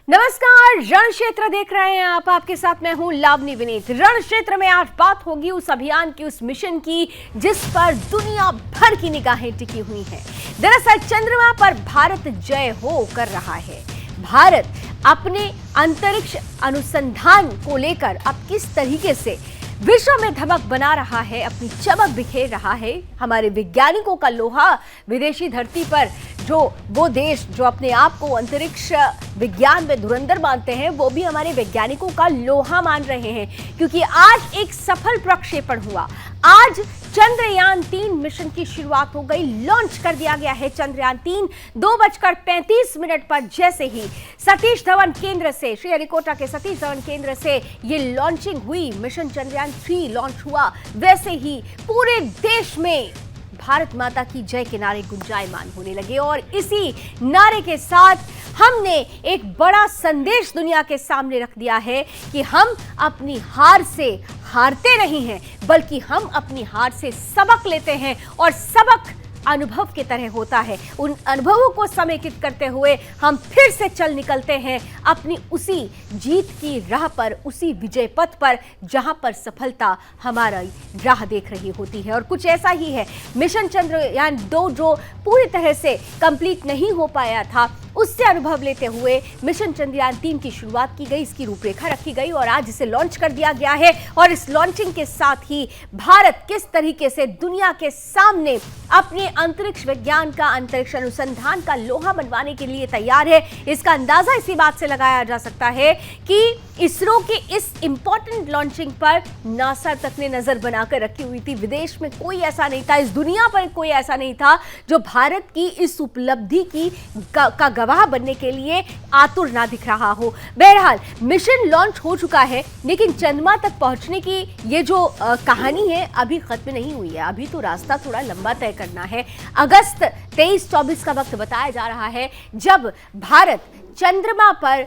नमस्कार, रण क्षेत्र देख रहे हैं आप। आपके साथ मैं हूं लावनी विनीत। रण क्षेत्र में आज बात होगी उस अभियान की, उस मिशन की जिस पर दुनिया भर की निगाहें टिकी हुई हैं। दरअसल चंद्रमा पर भारत जय हो कर रहा है। भारत अपने अंतरिक्ष अनुसंधान को लेकर अब किस तरीके से विश्व में धमक बना रहा है, अपनी चमक बिखेर रहा है। हमारे वैज्ञानिकों का लोहा विदेशी धरती पर वो देश जो अपने आप को अंतरिक्ष विज्ञान में धुरंधर मानते हैं, वो भी हमारे वैज्ञानिकों का लोहा मान रहे हैं, क्योंकि आज एक सफल प्रक्षेपण हुआ। आज चंद्रयान 3 मिशन की शुरुआत हो गई, लॉन्च कर दिया गया है चंद्रयान 3। 2:35 पर जैसे ही सतीश धवन केंद्र से, श्रीहरिकोटा के सतीश धवन केंद्र से ये लॉन्चिंग हुई, मिशन चंद्रयान 3 लॉन्च हुआ, वैसे ही पूरे देश में भारत माता की जय के नारे गुंजायमान होने लगे। और इसी नारे के साथ हमने एक बड़ा संदेश दुनिया के सामने रख दिया है कि हम अपनी हार से हारते नहीं हैं, बल्कि हम अपनी हार से सबक लेते हैं, और सबक अनुभव की तरह होता है। उन अनुभवों को समेकित करते हुए हम फिर से चल निकलते हैं अपनी उसी जीत की राह पर, उसी विजय पथ पर, जहां पर सफलता हमारा राह देख रही होती है। और कुछ ऐसा ही है। मिशन चंद्रयान 2 जो पूरी तरह से कंप्लीट नहीं हो पाया था, उससे अनुभव लेते हुए मिशन चंद्रयान 3 की शुरुआत की गई, इसकी रूपरेखा रखी गई और आज इसे लॉन्च कर दिया गया है। और इस लॉन्चिंग के साथ ही भारत किस तरीके से दुनिया के सामने अपने अंतरिक्ष विज्ञान का, अंतरिक्ष अनुसंधान का लोहा मनवाने के लिए तैयार है, इसका अंदाजा इसी बात से लगाया जा सकता है कि इसरो के इस इंपॉर्टेंट लॉन्चिंग पर नासा तक ने नजर बनाकर रखी हुई थी। विदेश में कोई ऐसा नहीं था, इस दुनिया पर कोई ऐसा नहीं था जो भारत की इस उपलब्धि की का गवाह बनने के लिए आतुर ना दिख रहा हो। बहरहाल मिशन लॉन्च हो चुका है, लेकिन चंद्रमा तक पहुंचने की ये जो कहानी है अभी खत्म नहीं हुई है। अभी तो रास्ता थोड़ा लंबा तय करना है। अगस्त 23-24 का वक्त बताया जा रहा है जब भारत चंद्रमा पर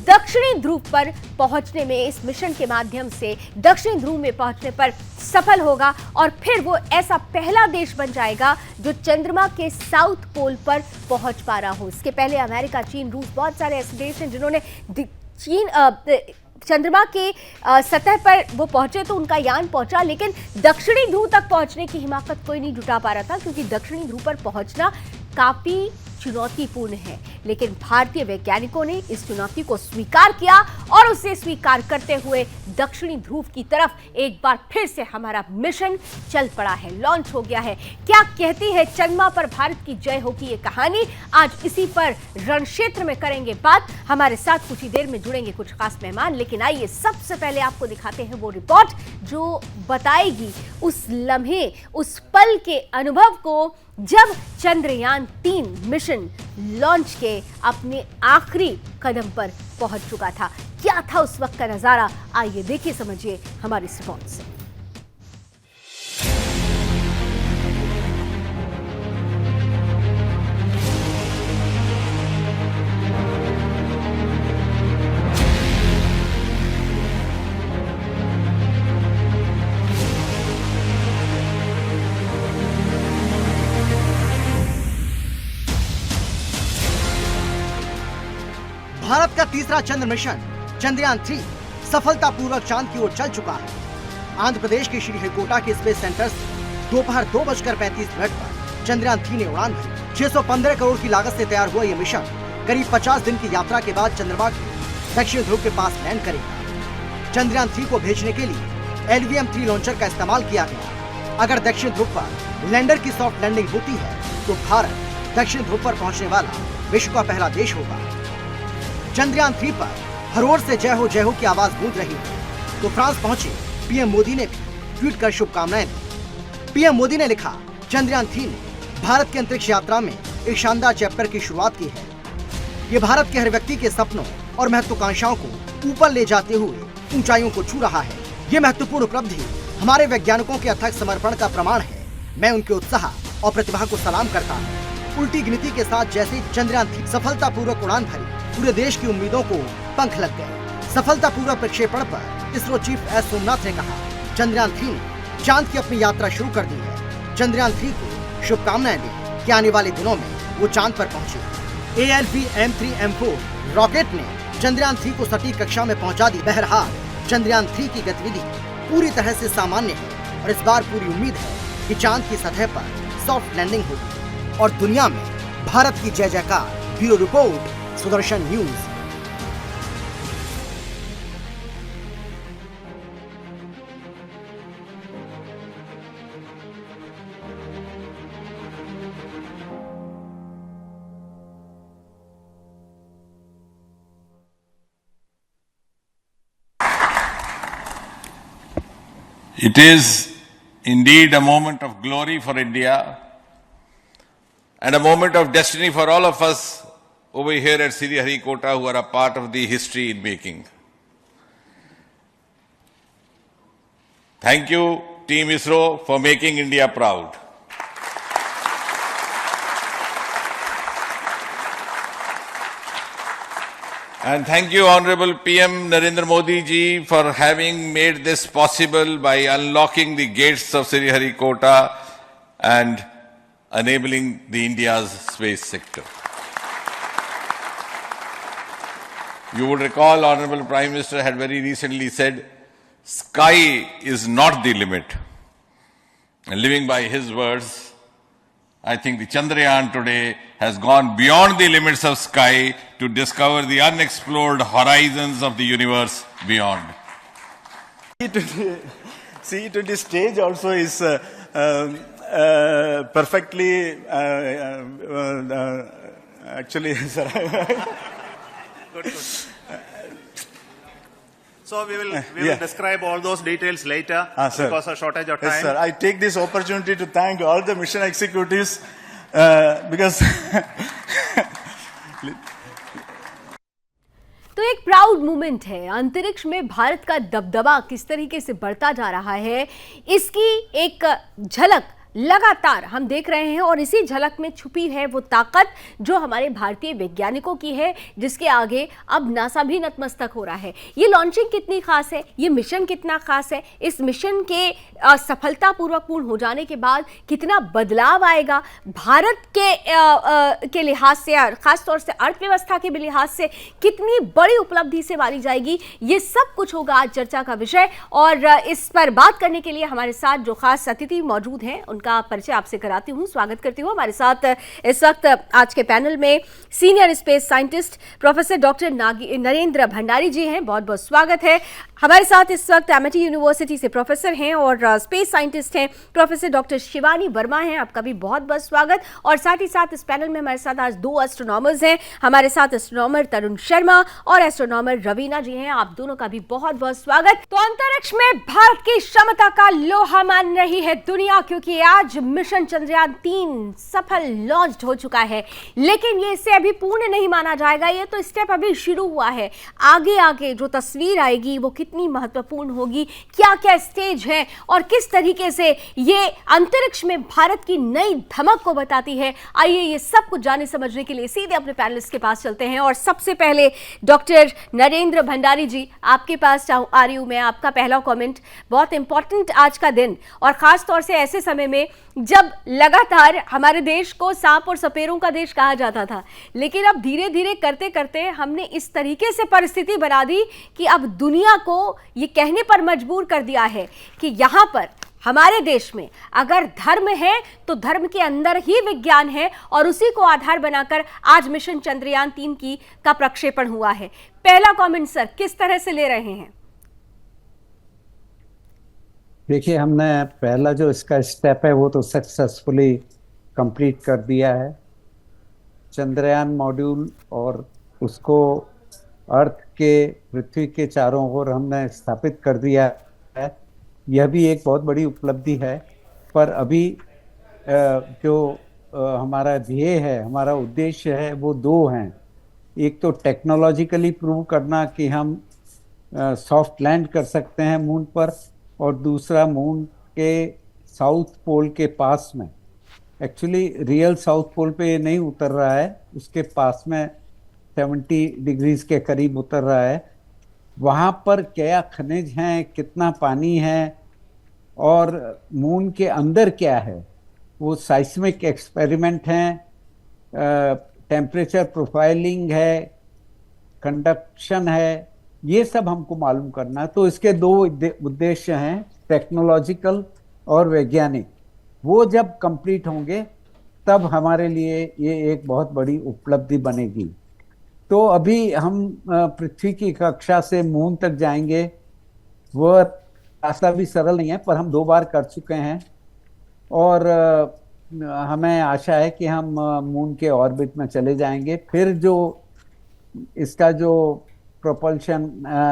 दक्षिणी ध्रुव पर पहुंचने में, इस मिशन के माध्यम से दक्षिणी ध्रुव में पहुंचने पर सफल होगा, और फिर वो ऐसा पहला देश बन जाएगा जो चंद्रमा के साउथ पोल पर पहुंच पा रहा हो। इसके पहले अमेरिका, चीन, रूस, बहुत सारे ऐसे देश हैं जिन्होंने चंद्रमा के सतह पर वो पहुंचे तो उनका यान पहुंचा, लेकिन दक्षिणी ध्रुव तक पहुंचने की हिम्मत कोई नहीं जुटा पा रहा था, क्योंकि दक्षिणी ध्रुव पर पहुंचना काफी चुनौतीपूर्ण है। लेकिन भारतीय वैज्ञानिकों ने इस चुनौती को स्वीकार किया और उसे स्वीकार करते हुए दक्षिणी ध्रुव की तरफ एक बार फिर से हमारा मिशन चल पड़ा है, लॉन्च हो गया है। क्या कहती है चंद्रमा पर भारत की जय हो की ये कहानी, आज इसी पर रण क्षेत्र में करेंगे बात। हमारे साथ कुछ ही देर में जुड़ेंगे कुछ खास मेहमान, लेकिन आइए सबसे पहले आपको दिखाते हैं वो रिपोर्ट जो बताएगी उस लम्हे, उस पल के अनुभव को जब चंद्रयान 3 मिशन लॉन्च के अपने आखिरी कदम पर पहुंच चुका था। क्या था उस वक्त का नजारा, आइए देखिए, समझिए हमारी इस रिपोर्ट से। भारत का तीसरा चंद्र मिशन चंद्रयान 3 सफलतापूर्वक चांद की ओर चल चुका है। आंध्र प्रदेश के श्रीहरिकोटा के स्पेस सेंटर से दोपहर 2:35 पर चंद्रयान 3 ने उड़ान भरी। 615 करोड़ की लागत से तैयार हुआ यह मिशन करीब 50 दिन की यात्रा के बाद चंद्रमा के दक्षिण ध्रुव के पास लैंड करेगा। चंद्रयान 3 को भेजने के लिए LVM-3 लॉन्चर का इस्तेमाल किया गया। अगर दक्षिण ध्रुव पर लैंडर की सॉफ्ट लैंडिंग होती है तो भारत दक्षिण ध्रुव पर पहुंचने वाला विश्व का पहला देश होगा। चंद्रयान 3 पर हर ओर से जय हो की आवाज गूंज रही है। तो फ्रांस पहुंचे पीएम मोदी ने भी ट्वीट कर शुभकामनाएं दी। पीएम मोदी ने लिखा, चंद्रयान 3 ने भारत की अंतरिक्ष यात्रा में एक शानदार चैप्टर की शुरुआत की है। ये भारत के हर व्यक्ति के सपनों और महत्वाकांक्षाओं को ऊपर ले जाते हुए ऊंचाइयों को छू रहा है। ये महत्वपूर्ण उपलब्धि हमारे वैज्ञानिकों के अथक समर्पण का प्रमाण है। मैं उनके उत्साह और प्रतिभा को सलाम करता हूँ। उल्टी गिनती के साथ जैसे चंद्रयान 3 सफलतापूर्वक उड़ान भरी, पूरे देश की उम्मीदों को पंख लग गए। सफलतापूर्वक प्रक्षेपण पर इसरो चीफ एस सोमनाथ ने कहा, चंद्रयान 3 ने चांद की अपनी यात्रा शुरू कर दी है। चंद्रयान 3 को शुभकामनाएं दें कि आने वाले दिनों में वो चांद पर पहुंचे। ALV M3 M4 रॉकेट ने चंद्रयान 3 को सटीक कक्षा में पहुंचा दी। बहरहाल चंद्रयान 3 की गतिविधि पूरी तरह से सामान्य है और इस बार पूरी उम्मीद है कि चांद की सतह पर सॉफ्ट लैंडिंग होगी और दुनिया में भारत की जय जयकार। Bureau report, Sudarshan news. It is indeed a moment of glory for India and a moment of destiny for all of us over here at Sriharikota who are a part of the history in making. Thank you, Team ISRO, for making India proud. And thank you, Honorable PM Narendra Modi ji, for having made this possible by unlocking the gates of Sriharikota and enabling the India's space sector. You would recall, Honorable Prime Minister had very recently said, sky is not the limit. And living by his words, I think the Chandrayaan today has gone beyond the limits of sky to discover the unexplored horizons of the universe beyond. See to the stage also is perfectly actually, sir. Good. So we will describe all those details later because of shortage of time. Yes, sir. I take this opportunity to thank all the mission executives because तो एक proud moment है। अंतरिक्ष में भारत का दबदबा किस तरीके से बढ़ता जा रहा है, इसकी एक झलक लगातार हम देख रहे हैं और इसी झलक में छुपी है वो ताकत जो हमारे भारतीय वैज्ञानिकों की है, जिसके आगे अब नासा भी नतमस्तक हो रहा है। ये लॉन्चिंग कितनी खास है, ये मिशन कितना खास है, इस मिशन के सफलतापूर्वक पूर्ण हो जाने के बाद कितना बदलाव आएगा भारत के लिहाज से, खासतौर से अर्थव्यवस्था के लिहाज से कितनी बड़ी उपलब्धि से मानी जाएगी, ये सब कुछ होगा आज चर्चा का विषय। और इस पर बात करने के लिए हमारे साथ जो खास अतिथि मौजूद हैं उनका परिचय आपसे कराती हूं, स्वागत करती हूं। हमारे साथ इस वक्त आज के पैनल में senior space scientist professor doctor Narendra Bhandari ji हैं, बहुत बहुत स्वागत है। हमारे साथ इस वक्त एमिटी यूनिवर्सिटी से प्रोफेसर हैं और स्पेस साइंटिस्ट हैं प्रोफेसर डॉक्टर शिवानी वर्मा हैं, आपका भी बहुत बहुत स्वागत। और साथ ही साथ इस पैनल में हमारे साथ आज दो एस्ट्रोनॉमर्स हैं, हमारे साथ एस्ट्रोनॉमर तरुण शर्मा और एस्ट्रोनॉमर रवीना जी हैं, आप दोनों का भी बहुत बहुत स्वागत। तो अंतरिक्ष में भारत की क्षमता का लोहा मान रही है दुनिया, क्योंकि आज मिशन चंद्रयान 3 सफल लॉन्च हो चुका है, लेकिन ये इसे अभी पूर्ण नहीं माना जाएगा, ये तो स्टेप अभी शुरू हुआ है। आगे आगे जो तस्वीर आएगी वो कितनी महत्वपूर्ण होगी, क्या क्या स्टेज है और किस तरीके से ये अंतरिक्ष में भारत की नई धमक को बताती है, आइए ये सब कुछ जानने समझने के लिए सीधे अपने पैनलिस्ट के पास चलते हैं। और सबसे पहले डॉक्टर नरेंद्र भंडारी जी, आपके पास आ रही हूं मैं। आपका पहला कमेंट, बहुत इंपॉर्टेंट आज का दिन और खास तौर से ऐसे समय में जब लगातार हमारे देश को सांप और सपेरों का देश कहा जाता था, लेकिन अब धीरे धीरे करते करते हमने इस तरीके से परिस्थिति बना दी कि अब दुनिया को ये कहने पर मजबूर कर दिया है कि यहां पर हमारे देश में अगर धर्म है तो धर्म के अंदर ही विज्ञान है, और उसी को आधार बनाकर आज मिशन चंद्रयान 3 का प्रक्षेपण हुआ है। पहला कमेंट सर, किस तरह से ले रहे हैं? देखिए, हमने पहला जो इसका स्टेप है वो तो सक्सेसफुली कंप्लीट कर दिया है। चंद्रयान मॉड्यूल और उसको अर्थ के, पृथ्वी के चारों ओर हमने स्थापित कर दिया है। यह भी एक बहुत बड़ी उपलब्धि है, पर अभी जो हमारा ध्येय है, हमारा उद्देश्य है, वो दो हैं। एक तो टेक्नोलॉजिकली प्रूव करना कि हम सॉफ्ट लैंड कर सकते हैं मून पर, और दूसरा मून के साउथ पोल के पास में, एक्चुअली रियल साउथ पोल पे ये नहीं उतर रहा है, उसके पास में 70 डिग्रीज के करीब उतर रहा है। वहाँ पर क्या खनिज हैं, कितना पानी है और मून के अंदर क्या है, वो साइस्मिक एक्सपेरिमेंट हैं, टेम्परेचर प्रोफाइलिंग है, कंडक्शन है, ये सब हमको मालूम करना है। तो इसके दो उद्देश्य हैं, टेक्नोलॉजिकल और वैज्ञानिक। वो जब कंप्लीट होंगे तब हमारे लिए ये एक बहुत बड़ी उपलब्धि बनेगी। तो अभी हम पृथ्वी की कक्षा से मून तक जाएंगे, वह रास्ता भी सरल नहीं है, पर हम 2 बार कर चुके हैं और हमें आशा है कि हम मून के ऑर्बिट में चले जाएंगे। फिर जो इसका जो प्रोपल्शन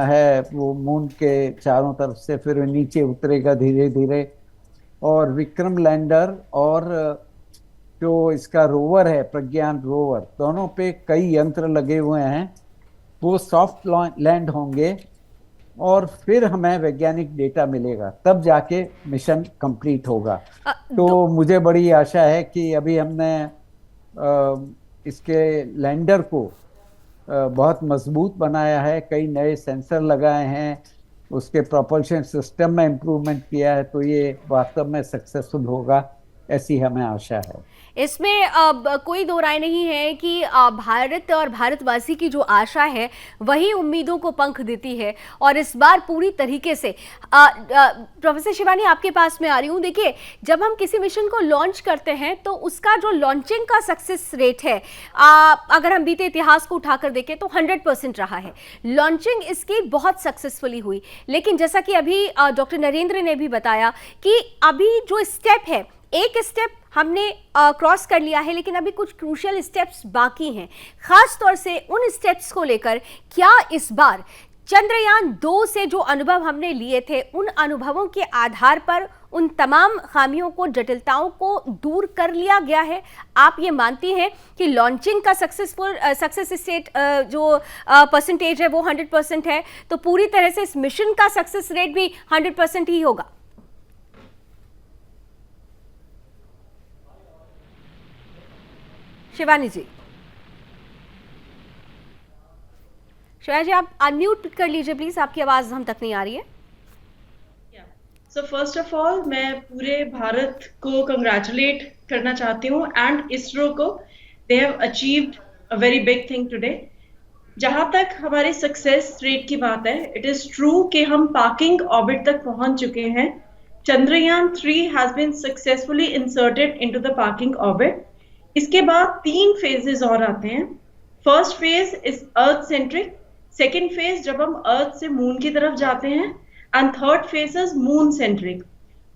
है वो मून के चारों तरफ से फिर नीचे उतरेगा धीरे धीरे, और विक्रम लैंडर और जो इसका रोवर है प्रज्ञान रोवर, दोनों पे कई यंत्र लगे हुए हैं, वो सॉफ्ट लैंड होंगे और फिर हमें वैज्ञानिक डेटा मिलेगा, तब जाके मिशन कंप्लीट होगा। तो मुझे बड़ी आशा है कि अभी हमने इसके लैंडर को बहुत मजबूत बनाया है, कई नए सेंसर लगाए हैं, उसके प्रोपल्शन सिस्टम में इम्प्रूवमेंट किया है, तो ये वास्तव में सक्सेसफुल होगा, ऐसी हमें आशा है। इसमें कोई दो राय नहीं है कि भारत और भारतवासी की जो आशा है वही उम्मीदों को पंख देती है, और इस बार पूरी तरीके से प्रोफेसर शिवानी आपके पास में आ रही हूँ। देखिए, जब हम किसी मिशन को लॉन्च करते हैं तो उसका जो लॉन्चिंग का सक्सेस रेट है, अगर हम बीते इतिहास को उठाकर देखें तो 100% रहा है। लॉन्चिंग इसकी बहुत सक्सेसफुली हुई, लेकिन जैसा कि अभी डॉक्टर नरेंद्र ने भी बताया कि अभी जो स्टेप है, एक स्टेप हमने क्रॉस कर लिया है, लेकिन अभी कुछ क्रूशियल स्टेप्स बाकी हैं। खास तौर से उन स्टेप्स को लेकर क्या इस बार चंद्रयान 2 से जो अनुभव हमने लिए थे, उन अनुभवों के आधार पर उन तमाम खामियों को, जटिलताओं को दूर कर लिया गया है? आप ये मानती हैं कि लॉन्चिंग का सक्सेस रेट जो परसेंटेज है वो 100% है, तो पूरी तरह से इस मिशन का सक्सेस रेट भी 100% ही होगा? शिवानी जी, शिवानी जी आप अनम्यूट कर लीजिए प्लीज, आपकी आवाज हम तक नहीं आ रही है। सो फर्स्ट ऑफ ऑल मैं पूरे भारत को कंग्रेचुलेट करना चाहती हूँ एंड इसरो को, they have achieved a very big thing today. जहां तक हमारे सक्सेस रेट की बात है, इट इज ट्रू कि हम पार्किंग ऑर्बिट तक पहुंच चुके हैं। Chandrayaan 3 has been successfully inserted into the parking orbit. इसके बाद 3 फेजेस और आते हैं। First phase is earth centric, second phase जब हम अर्थ से मून की तरफ जाते हैं, and third phase is moon centric.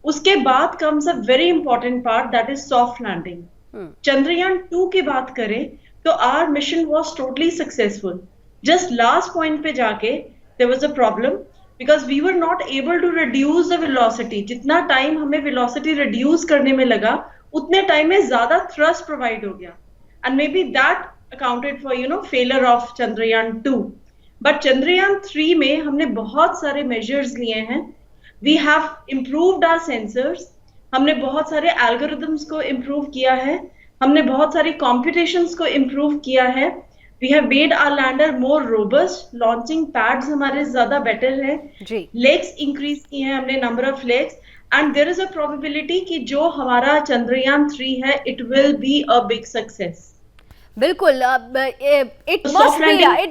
उसके बाद comes a very important part, that is soft landing. Chandrayaan 2 की बात करें तो our mission was totally successful. Just last point पे जाके there was a problem because we were not able to reduce the velocity. जितना time हमें velocity reduce करने में लगा, उतने टाइम में ज्यादा थ्रस्ट प्रोवाइड हो गया, and maybe that accounted for failure of Chandrayaan 2। But Chandrayaan 3 में हमने बहुत सारे मेजर्स लिए हैं। We have improved our sensors, हमने बहुत सारे एल्गोरिथम्स को इम्प्रूव किया है, हमने बहुत सारी कॉम्प्यूटेशंस को इम्प्रूव किया है। We have made our lander more robust, launching pads हमारे ज्यादा बेटर है, लेग्स इंक्रीज किए हैं हमने, number of legs, and there is a probability कि जो हमारा चंद्रयान 3 है, it will be a big success. बिल्कुल, it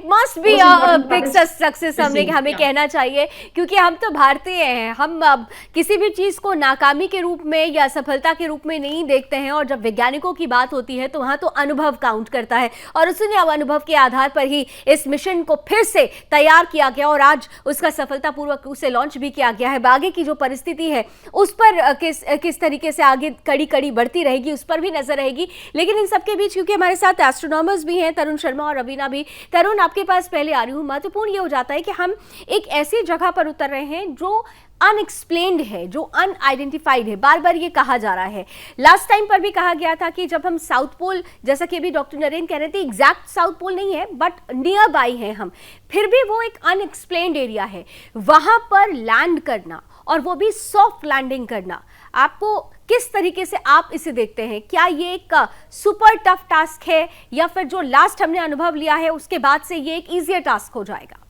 must be a big success हमें कहना चाहिए, क्योंकि हम तो भारतीय हैं। हम किसी भी चीज़ को नाकामी के रूप में या सफलता के रूप में नहीं देखते हैं, और जब वैज्ञानिकों की बात होती है तो वहाँ तो अनुभव काउंट करता है, और उसी अनुभव के आधार पर ही इस मिशन को फिर से तैयार किया गया और आज उसका सफलतापूर्वक उसे लॉन्च भी किया गया है। आगे की जो परिस्थिति है उस पर किस तरीके से आगे कड़ी बढ़ती रहेगी, उस पर भी नजर रहेगी। लेकिन इन सबके बीच क्योंकि हमारे साथ एस्ट्रोनॉमर्स भी हैं, तरुण शर्मा और रवीना भी। तरुण, आपके पास पहले आ रही हूँ। महत्वपूर्ण ये हो जाता है कि हम एक ऐसी जगह पर उतर रहे हैं जो अनएक्सप्लेन्ड है, जो अनआइडेंटिफाइड है। बार बार ये कहा जा रहा है। लास्ट टाइम पर भी कहा गया था कि जब हम साउथ पोल, जैसा कि अभी डॉक्टर नरेंद्र कह रहे थे, एग्जैक्ट साउथ पोल नहीं है बट नियर बाई है हम, फिर भी वो एक अनएक्सप्लेन्ड एरिया है। वहां पर लैंड करना, और वो भी सॉफ्ट लैंडिंग करना, आपको किस तरीके से आप इसे देखते हैं? क्या ये एक सुपर टफ टास्क है, या फिर जो लास्ट हमने अनुभव लिया है उसके बाद से ये एक इजियर टास्क हो जाएगा?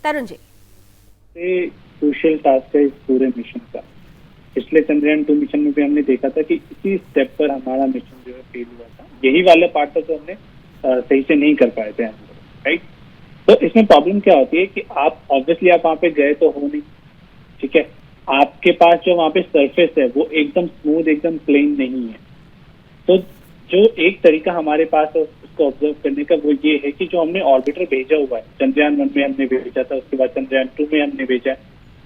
तरुण जी, ये क्रूशियल टास्क है इस पूरे मिशन का। पिछले चंद्रयान 2 मिशन में भी हमने देखा था कि इसी स्टेप पर हमारा मिशन जो है फेल हुआ था। यही वाला पार्ट था जो हमने सही से नहीं कर पाए थे, राइट। तो इसमें प्रॉब्लम क्या होती है कि आप ऑब्वियसली आप वहाँ पे गए तो हो नहीं, ठीक है, आपके पास जो वहाँ पे सरफेस है वो एकदम स्मूथ, एकदम प्लेन नहीं है। तो जो एक तरीका हमारे पास है उसको ऑब्जर्व करने का वो ये है कि जो हमने ऑर्बिटर भेजा हुआ है, चंद्रयान 1 में हमने भेजा था, उसके बाद चंद्रयान 2 में हमने भेजा है,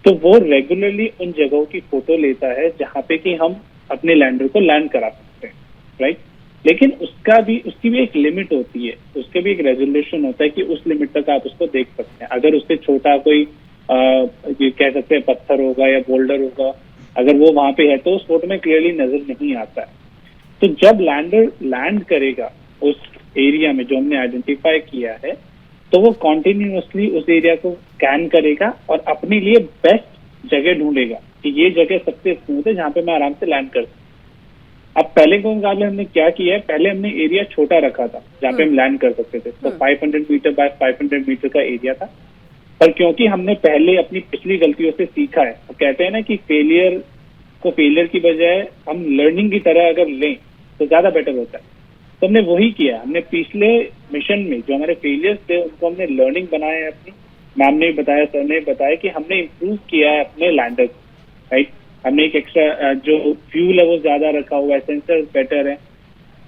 तो वो रेगुलरली उन जगहों की फोटो लेता है जहाँ पे कि हम अपने लैंडर को लैंड करा सकते हैं, राइट। लेकिन उसकी भी एक लिमिट होती है, उसके भी एक रेजोल्यूशन होता है कि उस लिमिट तक आप उसको देख सकते हैं। अगर उससे छोटा कोई ये कह सकते हैं पत्थर होगा या बोल्डर होगा, अगर वो वहां पे है तो उस फोटो में क्लियरली नजर नहीं आता है। तो जब लैंडर लैंड करेगा उस एरिया में जो हमने आइडेंटिफाई किया है, तो वो कॉन्टिन्यूसली उस एरिया को स्कैन करेगा और अपने लिए बेस्ट जगह ढूंढेगा कि ये जगह सबसे स्मूथ है जहाँ पे मैं आराम से लैंड कर सकूं। अब पहले के मुकाबले हमने क्या किया है, पहले हमने एरिया छोटा रखा था जहाँ पे हम लैंड कर सकते थे, तो 500 मीटर बाय 500 मीटर का एरिया था। पर क्योंकि हमने पहले अपनी पिछली गलतियों से सीखा है, तो कहते हैं ना कि फेलियर की बजाय हम लर्निंग की तरह अगर लें तो ज्यादा बेटर होता है। तो हमने वही किया, हमने पिछले मिशन में जो हमारे फेलियर्स थे उनको हमने लर्निंग बनाया है अपनी। मैम ने बताया, सर ने बताया कि हमने इम्प्रूव किया है अपने लैंडर को, राइट। हमने एक एक्स्ट्रा जो फ्यूल है वो ज्यादा रखा हुआ है, सेंसर बेटर है।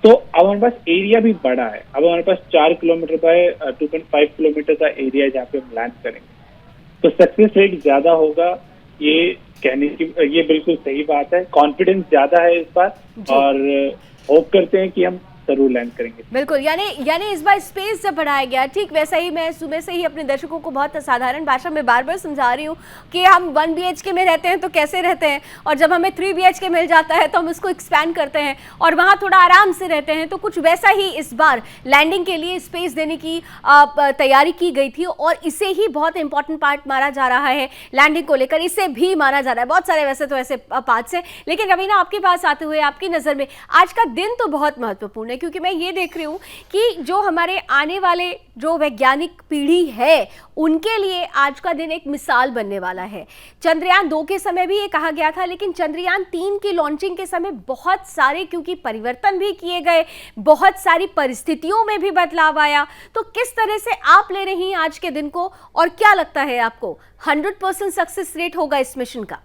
तो अब हमारे पास एरिया भी बड़ा है, अब हमारे पास 4 किलोमीटर बाय 2.5 किलोमीटर का एरिया है जहाँ पे हम लैंड करेंगे, तो सक्सेस रेट ज्यादा होगा। ये कहने की ये बिल्कुल सही बात है, कॉन्फिडेंस ज्यादा है इस बार और होप करते हैं कि हम जरूर लैंड करेंगे। बिल्कुल, यानी इस बार स्पेस जब बढ़ाया गया, ठीक वैसा ही मैं सुबह से ही अपने दर्शकों को बहुत साधारण भाषा में बार बार समझा रही हूँ कि हम 1 BHK में रहते हैं तो कैसे रहते हैं, और जब हमें 3 BHK मिल जाता है तो हम उसको एक्सपैंड करते हैं और वहाँ थोड़ा आराम से रहते हैं। तो कुछ वैसा ही इस बार लैंडिंग के लिए स्पेस देने की तैयारी की गई थी और इसे ही बहुत इंपॉर्टेंट पार्ट माना जा रहा है। लैंडिंग को लेकर इसे भी माना जा रहा है, बहुत सारे वैसे तो ऐसे पार्ट्स हैं। लेकिन रवीना, आपके पास आते हुए आपकी नज़र में आज का दिन तो बहुत महत्वपूर्ण है, क्योंकि मैं ये देख रही हूँ कि जो हमारे आने वाले जो वैज्ञानिक पीढ़ी है उनके लिए आज का दिन एक मिसाल बनने वाला है। चंद्रयान 2 के समय भी ये कहा गया था, लेकिन चंद्रयान 3 की लॉन्चिंग के समय बहुत सारे क्योंकि परिवर्तन भी किए गए, बहुत सारी परिस्थितियों में भी बदलाव आया। तो किस तरह से आप ले रही हैं आज के दिन को, और क्या लगता है आपको 100% सक्सेस रेट होगा इस मिशन का?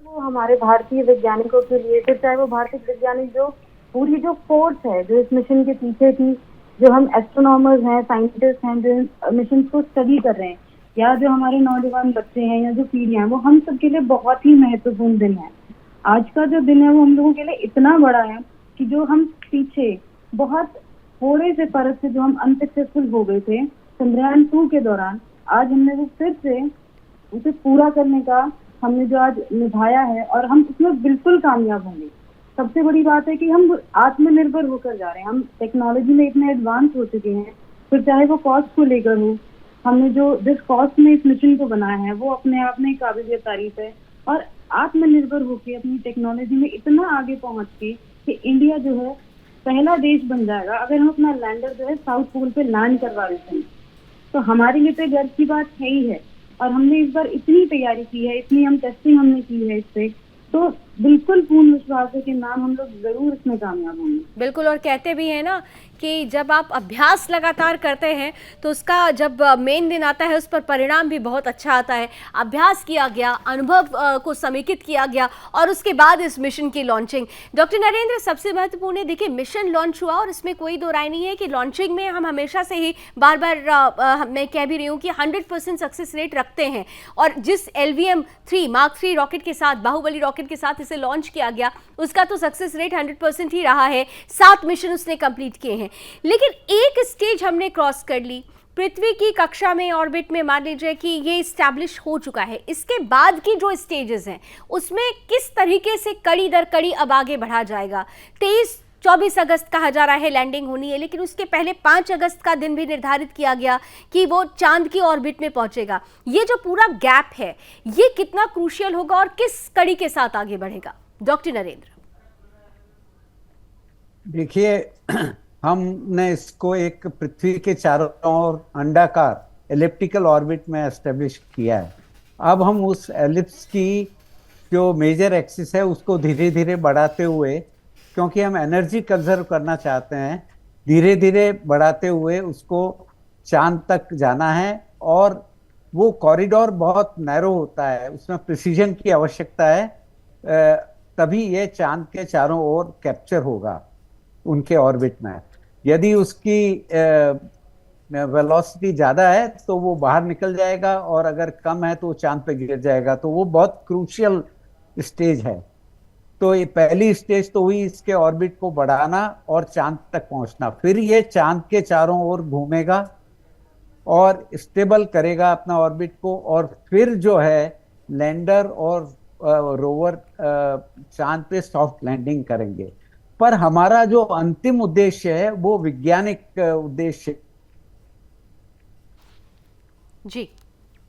वो हमारे भारतीय वैज्ञानिकों के लिए, फिर चाहे वो भारतीय वैज्ञानिक जो पूरी जो फोर्स है जो इस मिशन के पीछे थी, जो हम एस्ट्रोनॉमर्स हैं, साइंटिस्ट हैं जो इन मिशन को स्टडी कर रहे हैं, या जो हमारे नौजवान बच्चे हैं या जो पीढ़ियां हैं, वो हम सब के लिए बहुत ही महत्वपूर्ण दिन है। आज का जो दिन है वो हम लोगों के लिए इतना बड़ा है कि जो हम पीछे बहुत थोड़े से फर्क से जो हम अनसक्सेसफुल हो गए थे चंद्रयान 2 के दौरान, आज हमने वो फिर से उसे पूरा करने का हमने जो आज निभाया है और हम इसमें बिल्कुल कामयाब होंगे। सबसे बड़ी बात है कि हम आत्मनिर्भर होकर जा रहे हैं, हम टेक्नोलॉजी में इतने एडवांस हो चुके हैं, फिर चाहे वो कॉस्ट को लेकर हो, हमने जो जिस कॉस्ट में इस मिशन को बनाया है वो अपने आप में काबिल तारीफ है। और आत्मनिर्भर होकर अपनी टेक्नोलॉजी में इतना आगे पहुंच के कि इंडिया जो है पहला देश बन जाएगा अगर हम अपना लैंडर जो है साउथ पोल पे लैंड करवा देते हैं, तो हमारे लिए तो गर्व की बात है ही है। और हमने इस बार इतनी तैयारी की है, इतनी हम टेस्टिंग हमने की है इससे, तो बिल्कुल पूर्ण विश्वास है कि नाम हम लोग जरूर इसमें कामयाब होंगे। बिल्कुल, और कहते भी हैं ना कि जब आप अभ्यास लगातार करते हैं तो उसका जब मेन दिन आता है उस पर परिणाम भी बहुत अच्छा आता है। अभ्यास किया गया, अनुभव को समेकित किया गया और उसके बाद इस मिशन की लॉन्चिंग। डॉक्टर नरेंद्र, सबसे महत्वपूर्ण है, देखिए मिशन लॉन्च हुआ और इसमें कोई दो राय नहीं है कि लॉन्चिंग में हम हमेशा से ही बार बार मैं कह भी रही हूँ कि 100% सक्सेस रेट रखते हैं। और जिस LVM-3 Mark 3 रॉकेट के साथ, बाहुबली रॉकेट के साथ इसे लॉन्च किया गया, उसका तो सक्सेस रेट 100% ही रहा है। 7 मिशन उसने कंप्लीट किए हैं। लेकिन एक स्टेज हमने क्रॉस कर ली, पृथ्वी की कक्षा में, ऑर्बिट में, मान लीजिए कि ये इस्टेब्लिश हो चुका है। इसके बाद की जो स्टेजेस हैं उसमें किस तरीके से कड़ी दर कड़ी अब आगे बढ़ा जाएगा। 23-24 अगस्त कहा जा रहा है लैंडिंग होनी है, लेकिन उसके पहले 5 अगस्त का दिन भी निर्धारित किया गया कि वो चांद की ऑर्बिट में पहुंचेगा। ये जो पूरा गैप है ये कितना क्रूशियल होगा और किस कड़ी के साथ आगे बढ़ेगा? डॉक्टर नरेंद्र, देखिए, हमने इसको एक पृथ्वी के चारों ओर अंडाकार एलिप्टिकल ऑर्बिट में एस्टेब्लिश किया है। अब हम उस एलिप्स की जो मेजर एक्सिस है उसको धीरे धीरे बढ़ाते हुए क्योंकि हम एनर्जी कंजर्व करना चाहते हैं, धीरे धीरे बढ़ाते हुए उसको चांद तक जाना है। और वो कॉरिडोर बहुत नैरो होता है, उसमें प्रिसीजन की आवश्यकता है, तभी ये चांद के चारों ओर कैप्चर होगा उनके ऑर्बिट में। यदि उसकी वेलोसिटी ज्यादा है तो वो बाहर निकल जाएगा, और अगर कम है तो वो चांद पे गिर जाएगा। तो वो बहुत क्रूशियल स्टेज है। तो ये पहली स्टेज तो हुई इसके ऑर्बिट को बढ़ाना और चांद तक पहुंचना। फिर ये चांद के चारों ओर घूमेगा और स्टेबल करेगा अपना ऑर्बिट को, और फिर जो है लैंडर और रोवर चांद पे सॉफ्ट लैंडिंग करेंगे। पर हमारा जो अंतिम उद्देश्य है वो वैज्ञानिक उद्देश्य जी।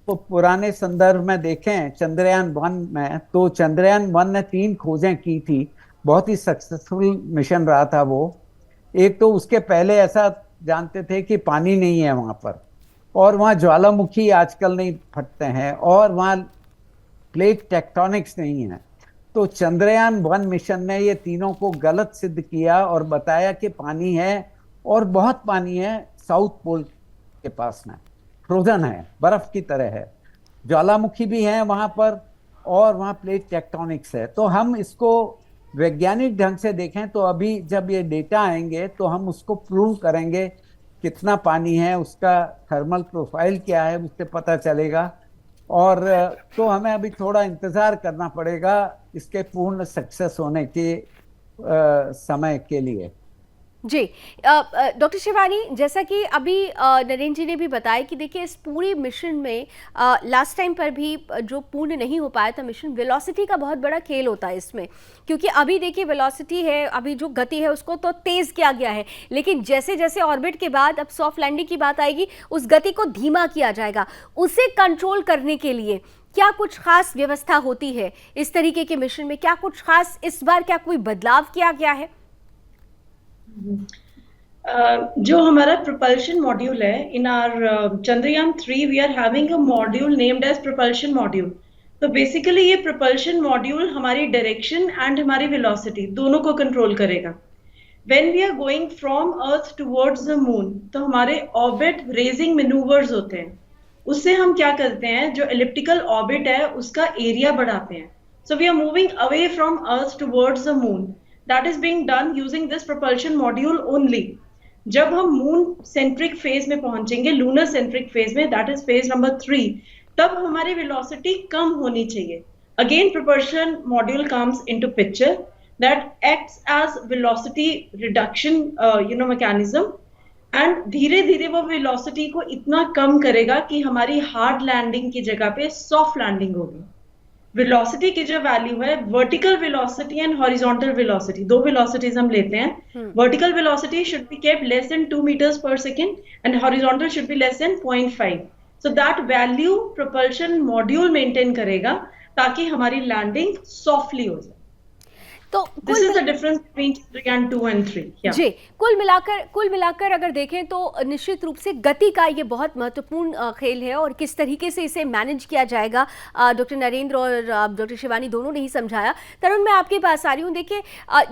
तो पुराने संदर्भ में देखें चंद्रयान-1 में, तो चंद्रयान-1 ने 3 खोजें की थी, बहुत ही सक्सेसफुल मिशन रहा था वो। एक तो उसके पहले ऐसा जानते थे कि पानी नहीं है वहां पर, और वहां ज्वालामुखी आजकल नहीं फटते हैं, और वहां प्लेट टेक्टोनिक्स नहीं है। तो चंद्रयान-1 मिशन ने ये तीनों को गलत सिद्ध किया और बताया कि पानी है, और बहुत पानी है साउथ पोल के पास में, फ्रोजन है, बर्फ की तरह है, ज्वालामुखी भी है वहां पर, और वहां प्लेट टेक्टोनिक्स है। तो हम इसको वैज्ञानिक ढंग से देखें तो अभी जब ये डेटा आएंगे तो हम उसको प्रूव करेंगे, कितना पानी है, उसका थर्मल प्रोफाइल क्या है, उससे पता चलेगा। और तो हमें अभी थोड़ा इंतजार करना पड़ेगा इसके पूर्ण सक्सेस होने के समय के लिए। जी डॉक्टर शिवानी, जैसा कि अभी नरेंद्र जी ने भी बताया कि देखिए इस पूरी मिशन में लास्ट टाइम पर भी जो पूर्ण नहीं हो पाया था मिशन, वेलोसिटी का बहुत बड़ा खेल होता है इसमें, क्योंकि अभी देखिए वेलोसिटी है, अभी जो गति है उसको तो तेज़ किया गया है, लेकिन जैसे जैसे ऑर्बिट के बाद अब सॉफ्ट लैंडिंग की बात आएगी उस गति को धीमा किया जाएगा। उसे कंट्रोल करने के लिए क्या कुछ खास व्यवस्था होती है इस तरीके के मिशन में? क्या कुछ खास इस बार, क्या कोई बदलाव किया गया है? जो हमारा propulsion मॉड्यूल है, in our Chandrayaan 3 we are having a module named as propulsion module. तो बेसिकली ये propulsion मॉड्यूल हमारी डायरेक्शन एंड हमारी वेलोसिटी दोनों को कंट्रोल करेगा। When we are going from earth towards the moon, तो हमारे ऑर्बिट रेजिंग मैन्यूवर्स होते हैं, उससे हम क्या करते हैं, जो एलिप्टिकल ऑर्बिट है उसका एरिया बढ़ाते हैं। So we are moving away from earth towards the moon, that is being done using this propulsion module only। जब हम मून सेंट्रिक फेज में पहुंचेंगे, लूनर सेंट्रिक फेज में, दैट इज फेज नंबर 3, तब हमारी वेलोसिटी कम होनी चाहिए। Again propulsion module comes into picture that acts as velocity reduction mechanism, and धीरे धीरे वो वेलोसिटी को इतना कम करेगा कि हमारी हार्ड लैंडिंग की जगह पे सॉफ्ट लैंडिंग होगी। वेलोसिटी की जो वैल्यू है, vertical velocity and horizontal velocity, दो वेलोसिटीज हम लेते हैं। Vertical velocity should be kept less than 2 meters per second and horizontal should be less than 0.5। So that value propulsion module maintain करेगा ताकि हमारी लैंडिंग सॉफ्टली हो जाए। तो this is the difference between Chandrayaan 2 and 3। जी, कुल मिलाकर अगर देखें तो निश्चित रूप से गति का ये बहुत महत्वपूर्ण खेल है, और किस तरीके से इसे मैनेज किया जाएगा डॉक्टर नरेंद्र और डॉक्टर शिवानी दोनों ने ही समझाया। तरुण, मैं आपके पास आ रही हूँ। देखिए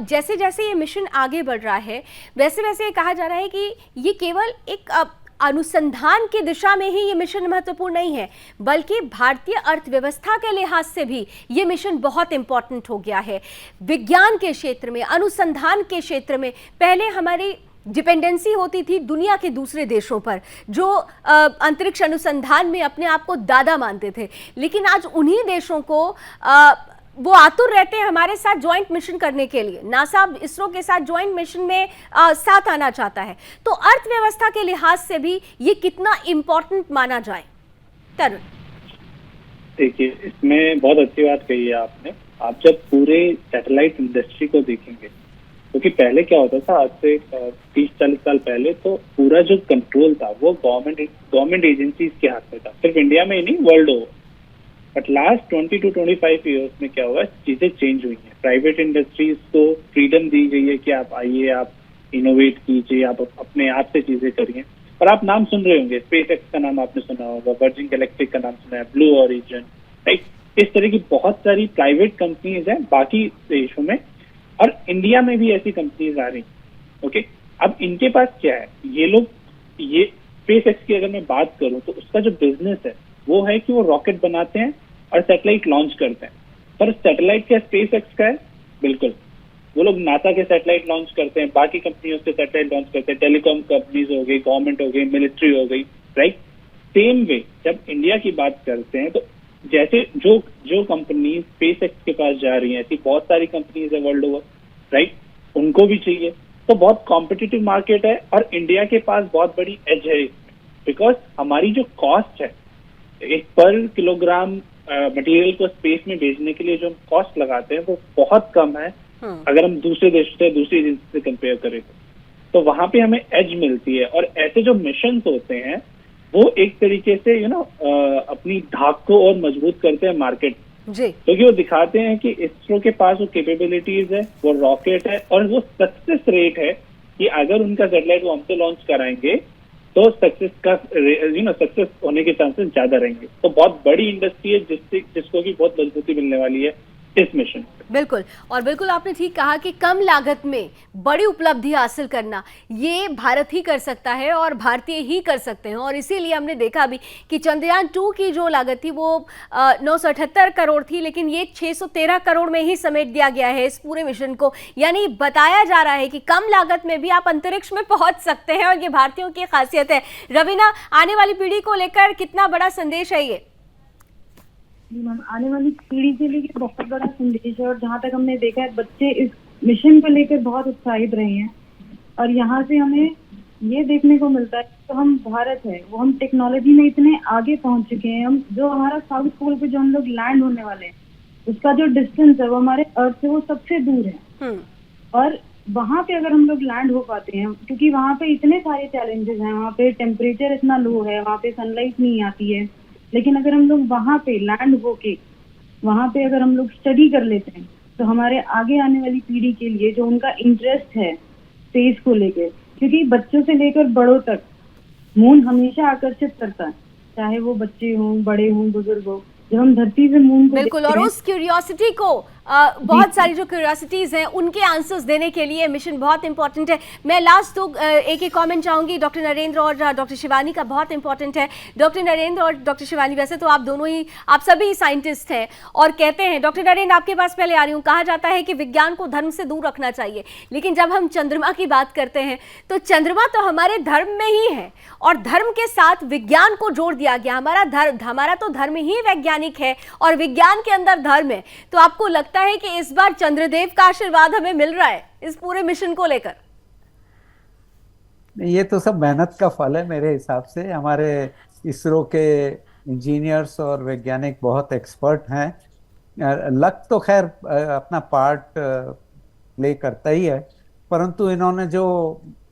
जैसे जैसे ये मिशन आगे बढ़ रहा है वैसे वैसे कहा जा रहा है कि ये केवल एक अनुसंधान की दिशा में ही ये मिशन महत्वपूर्ण नहीं है, बल्कि भारतीय अर्थव्यवस्था के लिहाज से भी ये मिशन बहुत इंपॉर्टेंट हो गया है। विज्ञान के क्षेत्र में, अनुसंधान के क्षेत्र में पहले हमारी डिपेंडेंसी होती थी दुनिया के दूसरे देशों पर, जो अंतरिक्ष अनुसंधान में अपने आप को दादा मानते थे, लेकिन आज उन्हीं देशों को वो आतुर रहते हैं हमारे साथ ज्वाइंट मिशन करने के लिए। नासा इसरो के साथ ज्वाइंट मिशन में साथ आना चाहता है। तो अर्थव्यवस्था के लिहाज से भी ये कितना इम्पोर्टेंट माना जाए? तरुण, देखिए इसमें बहुत अच्छी बात कही है आपने। आप जब पूरे सैटेलाइट इंडस्ट्री को देखेंगे, क्योंकि पहले क्या होता था, आज से 30-40 साल पहले तो पूरा जो कंट्रोल था वो गवर्नमेंट एजेंसीज के हाथ में था, सिर्फ इंडिया में ही नहीं, world over. But last 20 to 25 years में क्या हुआ, चीजें चेंज हुई हैं। प्राइवेट इंडस्ट्रीज को फ्रीडम दी गई है कि आप आइए, आप इनोवेट कीजिए, आप अपने आप से चीजें करिए। और आप नाम सुन रहे होंगे, स्पेस एक्स का नाम आपने सुना होगा, वर्जिन गैलेक्टिक का नाम सुना है, ब्लू ओरिजिन, राइट। इस तरह की बहुत सारी प्राइवेट कंपनीज हैं बाकी देशों में और इंडिया में भी ऐसी कंपनीज आ रही हैं। ओके, अब इनके पास क्या है, ये लोग, ये स्पेसएक्स की अगर मैं बात करूं तो उसका जो बिजनेस है वो है कि वो रॉकेट बनाते हैं और सैटेलाइट लॉन्च करते हैं। पर सैटेलाइट क्या स्पेसएक्स का है? बिल्कुल, वो लोग नासा के सैटेलाइट लॉन्च करते हैं, बाकी कंपनियों के सैटेलाइट लॉन्च करते हैं, टेलीकॉम कंपनीज हो गई, गवर्नमेंट हो गई, मिलिट्री हो गई, राइट। सेम वे जब इंडिया की बात करते हैं तो जैसे जो कंपनी स्पेसएक्स के पास जा रही हैं, ऐसी बहुत सारी कंपनीज है वर्ल्ड ओवर, राइट, उनको भी चाहिए। तो बहुत कॉम्पिटिटिव मार्केट है और इंडिया के पास बहुत बड़ी एज है बिकॉज हमारी जो कॉस्ट है, एक पर किलोग्राम मटेरियल को स्पेस में भेजने के लिए जो हम कॉस्ट लगाते हैं वो बहुत कम है अगर हम दूसरे देश से, दूसरी एजेंसी से कंपेयर करें तो वहां पे हमें एज मिलती है। और ऐसे जो मिशन होते हैं वो एक तरीके से अपनी धाक को और मजबूत करते हैं मार्केट, क्योंकि वो दिखाते हैं कि इसरो के पास वो कैपेबिलिटीज है, वो रॉकेट है और वो सक्सेस रेट है कि अगर उनका सैटेलाइट वो हमसे लॉन्च कराएंगे तो सक्सेस होने के चांसेस ज्यादा रहेंगे। तो बहुत बड़ी इंडस्ट्री है जिसको की बहुत मजबूती मिलने वाली है इस मिशन। बिल्कुल, और बिल्कुल आपने ठीक कहा कि कम लागत में बड़ी उपलब्धि हासिल करना ये भारत ही कर सकता है और भारतीय ही कर सकते हैं। और इसीलिए हमने देखा भी कि चंद्रयान 2 की जो लागत थी वो 978 करोड़ थी, लेकिन ये 613 करोड़ में ही समेट दिया गया है इस पूरे मिशन को। यानी बताया जा रहा है कि कम लागत में भी आप अंतरिक्ष में पहुंच सकते हैं और ये भारतीयों की खासियत है। रवीना, आने वाली पीढ़ी को लेकर कितना बड़ा संदेश है ये? मैम, आने वाली पीढ़ी के लिए बहुत बड़ा संदेश है और जहाँ तक हमने देखा है बच्चे इस मिशन को लेकर बहुत उत्साहित रहे हैं। और यहाँ से हमें ये देखने को मिलता है कि हम भारत है वो हम टेक्नोलॉजी में इतने आगे पहुंच चुके हैं। हम जो हमारा साउथ पोल पे जो हम लोग लैंड होने वाले हैं उसका जो डिस्टेंस है वो हमारे अर्थ से वो सबसे दूर है। और वहाँ पे अगर हम लोग लैंड हो पाते हैं, क्योंकि वहाँ पे इतने सारे चैलेंजेस हैं, वहाँ पे टेम्परेचर इतना लो है, वहाँ पे सनलाइट नहीं आती है, लेकिन अगर हम लोग वहाँ पे लैंड होके वहाँ पे अगर हम लोग स्टडी कर लेते हैं तो हमारे आगे आने वाली पीढ़ी के लिए जो उनका इंटरेस्ट है स्पेस को लेकर, क्योंकि बच्चों से लेकर बड़ों तक मून हमेशा आकर्षित करता है, चाहे वो बच्चे हों, बड़े हों, बुजुर्ग हो। जब हम धरती से मून को बिल्कुल, और उस क्यूरियोसिटी को बहुत सारी जो क्यूरियोसिटीज हैं उनके आंसर्स देने के लिए मिशन बहुत इंपॉर्टेंट है। मैं लास्ट तो एक कमेंट चाहूंगी डॉक्टर नरेंद्र और डॉक्टर शिवानी का, बहुत इंपॉर्टेंट है। डॉक्टर नरेंद्र और डॉक्टर शिवानी, वैसे तो आप दोनों ही, आप सभी साइंटिस्ट हैं और कहते हैं, डॉक्टर नरेंद्र आपके पास पहले आ रही हूँ, कहा जाता है कि विज्ञान को धर्म से दूर रखना चाहिए, लेकिन जब हम चंद्रमा की बात करते हैं तो चंद्रमा तो हमारे धर्म में ही है और धर्म के साथ विज्ञान को जोड़ दिया गया। हमारा तो धर्म ही वैज्ञानिक है और विज्ञान के अंदर धर्म है। तो आपको लगता है कि इस बार चंद्रदेव का आशीर्वाद हमें मिल रहा है इस पूरे मिशन को लेकर? ये तो सब मेहनत का फल है मेरे हिसाब से। हमारे इसरो के इंजीनियर्स और वैज्ञानिक बहुत एक्सपर्ट हैं। लक तो खैर अपना पार्ट प्ले करता ही है, परंतु इन्होंने जो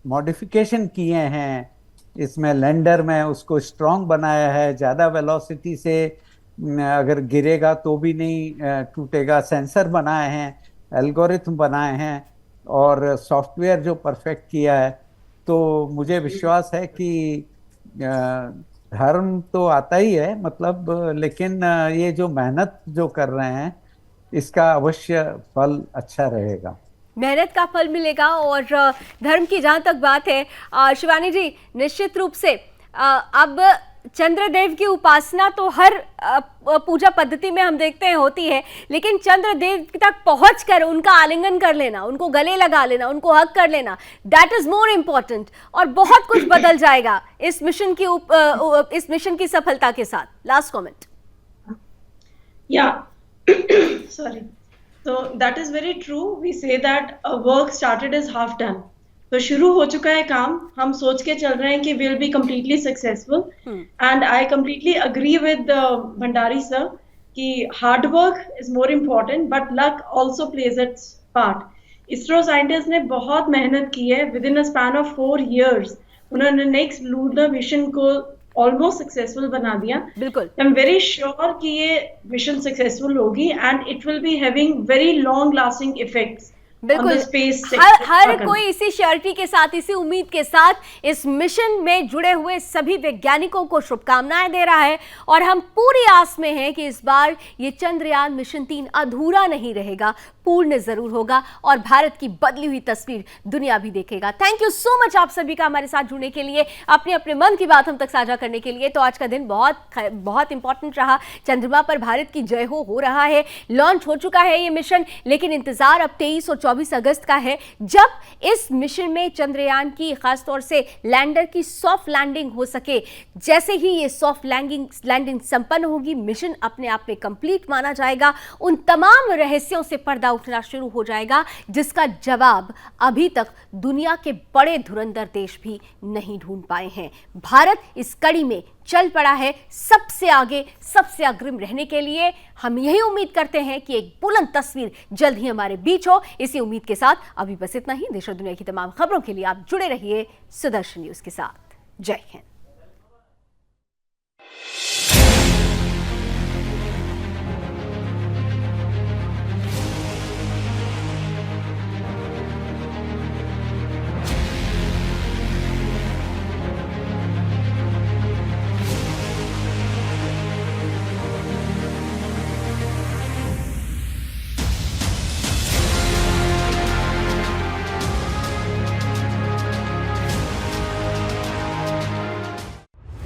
मॉडिफिकेशन किए हैं इसमें लैंडर में, उसको स्ट्रॉन्ग बनाया है, ज़्यादा वेलोसिटी से अगर गिरेगा तो भी नहीं टूटेगा, सेंसर बनाए हैं, एल्गोरिथम बनाए हैं और सॉफ्टवेयर जो परफेक्ट किया है। तो मुझे विश्वास है कि धर्म तो आता ही है मतलब, लेकिन ये जो मेहनत जो कर रहे हैं इसका अवश्य फल अच्छा रहेगा, मेहनत का फल मिलेगा। और धर्म की जहां तक बात है शिवानी जी, निश्चित रूप से अब चंद्रदेव की उपासना तो हर पूजा पद्धति में हम देखते हैं होती है, लेकिन चंद्रदेव तक पहुंचकर उनका आलिंगन कर लेना, उनको गले लगा लेना, उनको हक कर लेना, दैट इज मोर इम्पोर्टेंट। और बहुत कुछ बदल जाएगा इस मिशन की सफलता के साथ। Last comment. या sorry, so that is very true. We say that a work started is half done. तो शुरू हो चुका है काम, हम सोच के चल रहे हैं कि we'll be completely successful. And I completely agree with Bhandari sir कि hard work is more important, but luck also plays its part. ISRO scientist ने बहुत मेहनत की है। within a span of 4 years उन्होंने नेक्स्ट लूनर मिशन को almost successful बना दिया। बिल्कुल, आई एम वेरी श्योर कि ये मिशन सक्सेसफुल होगी and it will be having very long lasting effects. बिल्कुल, हर कोई इसी श्योरिटी के साथ, इसी उम्मीद के साथ इस मिशन में जुड़े हुए सभी वैज्ञानिकों को शुभकामनाएं दे रहा है और हम पूरी आस में हैं कि इस बार ये चंद्रयान मिशन 3 अधूरा नहीं रहेगा, पूर्ण जरूर होगा और भारत की बदली हुई तस्वीर दुनिया भी देखेगा। थैंक यू सो मच आप सभी का हमारे साथ जुड़ने के लिए, अपने अपने मन की बात हम तक साझा करने के लिए। तो आज का दिन बहुत इंपॉर्टेंट रहा। चंद्रमा पर भारत की जय हो रहा है, लॉन्च हो चुका है ये मिशन, लेकिन इंतजार अब 23 और 24 अगस्त का है, जब इस मिशन में चंद्रयान की खासतौर से लैंडर की सॉफ्ट लैंडिंग हो सके। जैसे ही ये सॉफ्ट लैंडिंग संपन्न होगी, मिशन अपने आप में कंप्लीट माना जाएगा। उन तमाम रहस्यों से पर्दा उठना शुरू हो जाएगा जिसका जवाब अभी तक दुनिया के बड़े धुरंधर देश भी नहीं ढूंढ पाए हैं। भारत इस कड़ी में चल पड़ा है सबसे आगे, सबसे अग्रिम रहने के लिए। हम यही उम्मीद करते हैं कि एक बुलंद तस्वीर जल्द ही हमारे बीच हो। इसी उम्मीद के साथ अभी बस इतना ही। देश और दुनिया की तमाम खबरों के लिए आप जुड़े रहिए सुदर्शन न्यूज के साथ। जय हिंद।